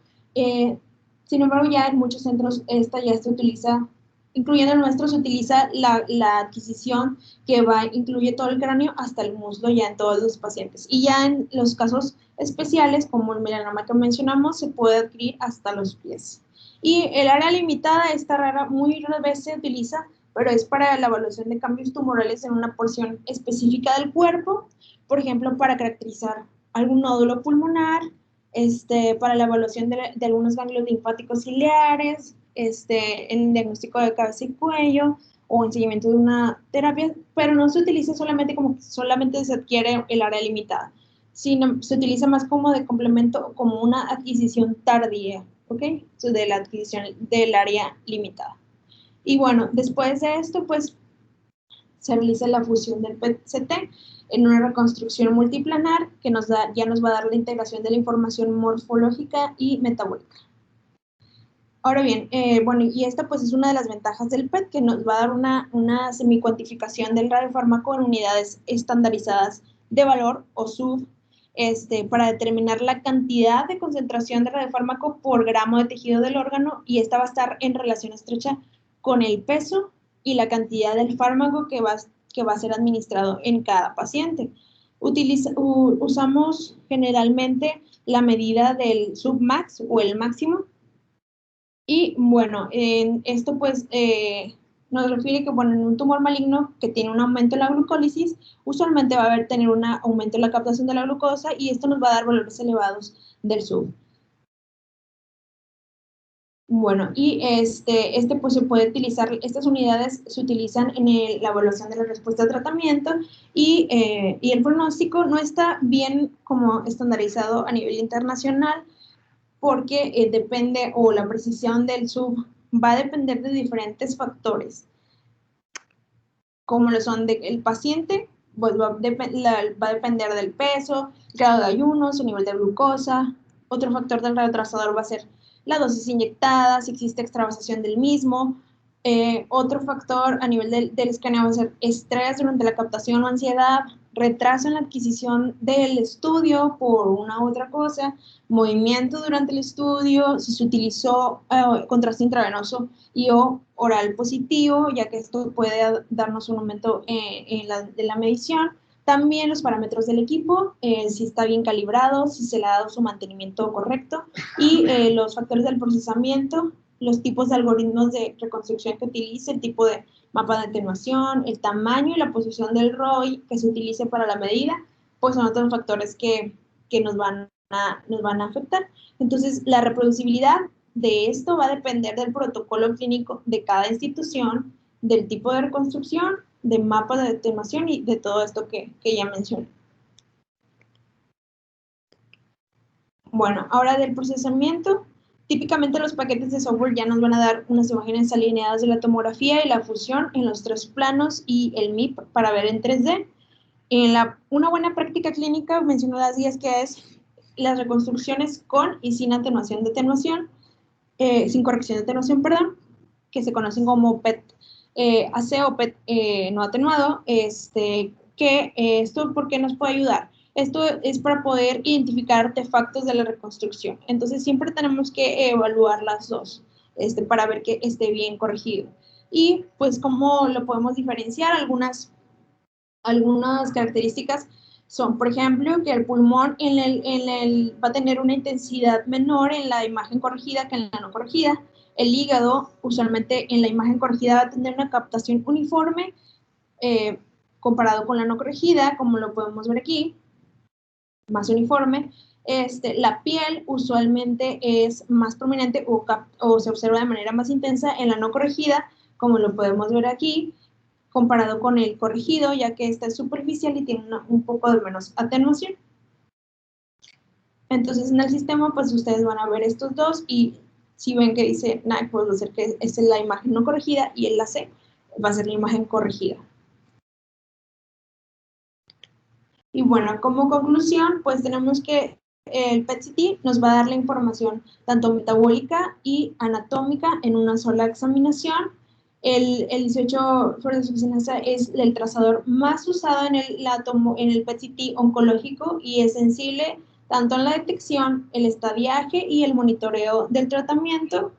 Sin embargo, ya en muchos centros esta ya se utiliza, incluyendo el nuestro, se utiliza la adquisición que incluye todo el cráneo hasta el muslo ya en todos los pacientes. Y ya en los casos especiales, como el melanoma que mencionamos, se puede adquirir hasta los pies. Y el área limitada, esta rara, muy rara vez se utiliza, pero es para la evaluación de cambios tumorales en una porción específica del cuerpo, por ejemplo, para caracterizar algún nódulo pulmonar, para la evaluación de algunos ganglios linfáticos ciliares, en diagnóstico de cabeza y cuello, o en seguimiento de una terapia, pero no se utiliza solamente como que solamente se adquiere el área limitada, sino se utiliza más como de complemento, como una adquisición tardía, ¿ok? So, de la adquisición del área limitada. Y bueno, después de esto, pues se realiza la fusión del PET-CT en una reconstrucción multiplanar que ya nos va a dar la integración de la información morfológica y metabólica. Ahora bien, bueno, y esta pues es una de las ventajas del PET, que nos va a dar una semicuantificación del radiofármaco en unidades estandarizadas de valor o sub, para determinar la cantidad de concentración de radiofármaco por gramo de tejido del órgano, y esta va a estar en relación estrecha con el peso y la cantidad del fármaco que va a ser administrado en cada paciente. Usamos generalmente la medida del submax o el máximo. Y bueno, esto pues nos refiere que, bueno, en un tumor maligno que tiene un aumento en la glucólisis, usualmente va a tener un aumento en la captación de la glucosa, y esto nos va a dar valores elevados del sub. Bueno, y pues se puede utilizar, estas unidades se utilizan en la evaluación de la respuesta de tratamiento, y el pronóstico no está bien como estandarizado a nivel internacional, porque depende, o la precisión del sub va a depender de diferentes factores, como lo son el paciente, pues va a depender del peso, grado de ayuno, su nivel de glucosa. Otro factor del retrasador va a ser la dosis inyectada, si existe extravasación del mismo. Otro factor a nivel del escaneo va a ser estrés durante la captación o ansiedad, retraso en la adquisición del estudio por una u otra cosa, movimiento durante el estudio, si se utilizó contraste intravenoso y o oral positivo, ya que esto puede darnos un aumento en la medición. También los parámetros del equipo, si está bien calibrado, si se le ha dado su mantenimiento correcto, y los factores del procesamiento, los tipos de algoritmos de reconstrucción que utilice, el tipo de mapa de atenuación, el tamaño y la posición del ROI que se utilice para la medida, pues son otros factores que nos van a afectar. Entonces, la reproducibilidad de esto va a depender del protocolo clínico de cada institución, del tipo de reconstrucción, de mapa de atenuación y de todo esto que ya mencioné. Bueno, ahora del procesamiento. Típicamente los paquetes de software ya nos van a dar unas imágenes alineadas de la tomografía y la fusión en los 3 planos y el MIP para ver en 3D. Una buena práctica clínica, mencionó las guías, que es las reconstrucciones con y sin atenuación de atenuación, sin corrección de atenuación, perdón. que se conocen como PET-AC o PET no atenuado, esto, ¿por qué nos puede ayudar? Esto es para poder identificar artefactos de la reconstrucción. Entonces, siempre tenemos que evaluar las dos, para ver que esté bien corregido. Y, pues, ¿cómo lo podemos diferenciar? Algunas características son, por ejemplo, que el pulmón va a tener una intensidad menor en la imagen corregida que en la no corregida. El hígado, usualmente en la imagen corregida, va a tener una captación uniforme comparado con la no corregida, como lo podemos ver aquí, más uniforme. La piel usualmente es más prominente o se observa de manera más intensa en la no corregida, como lo podemos ver aquí, comparado con el corregido, ya que esta es superficial y tiene un poco de menos atenuación. Entonces, en el sistema, pues ustedes van a ver estos dos y si ven que dice NAC, pues va a ser que es la imagen no corregida y el la C va a ser la imagen corregida. Y bueno, como conclusión, pues tenemos que el PET-CT nos va a dar la información tanto metabólica y anatómica en una sola examinación. El 18 fluoresceína es el trazador más usado en el PET-CT oncológico y es sensible tanto en la detección, el estadiaje y el monitoreo del tratamiento,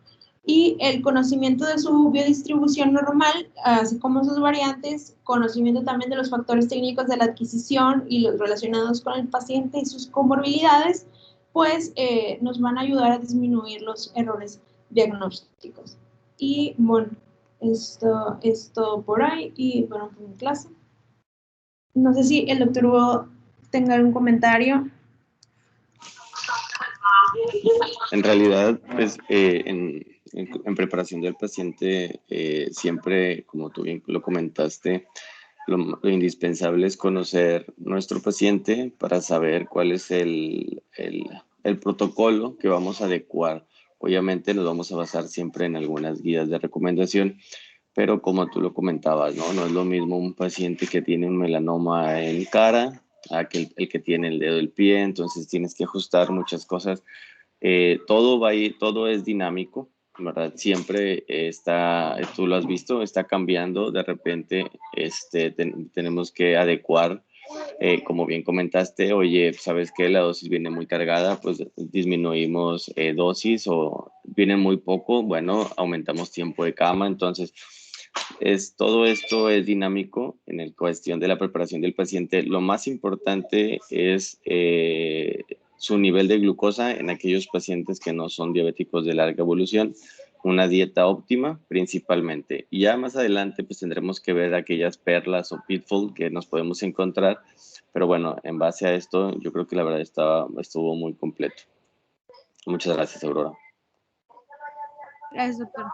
y el conocimiento de su biodistribución normal, así como sus variantes, conocimiento también de los factores técnicos de la adquisición y los relacionados con el paciente y sus comorbilidades, pues nos van a ayudar a disminuir los errores diagnósticos. Y bueno, esto es todo por ahí y bueno, por mi clase. No sé si el doctor Hugo tenga algún comentario. En realidad, pues en preparación del paciente, siempre, como tú bien lo comentaste, lo indispensable es conocer nuestro paciente para saber cuál es el protocolo que vamos a adecuar. Obviamente nos vamos a basar siempre en algunas guías de recomendación, pero como tú lo comentabas, ¿no? No es lo mismo un paciente que tiene un melanoma en cara a el que tiene el dedo del pie, entonces tienes que ajustar muchas cosas. Todo va a ir, todo es dinámico, ¿verdad? Siempre está, tú lo has visto, está cambiando. De repente tenemos que adecuar, como bien comentaste, oye, ¿sabes qué? La dosis viene muy cargada, pues disminuimos dosis, o viene muy poco, bueno, aumentamos tiempo de cama. Entonces, todo esto es dinámico en el cuestión de la preparación del paciente. Lo más importante es su nivel de glucosa en aquellos pacientes que no son diabéticos de larga evolución, una dieta óptima principalmente. Y ya más adelante pues tendremos que ver aquellas perlas o pitfall que nos podemos encontrar, pero bueno, en base a esto yo creo que la verdad estuvo muy completo. Muchas gracias, Aurora. Gracias, doctor.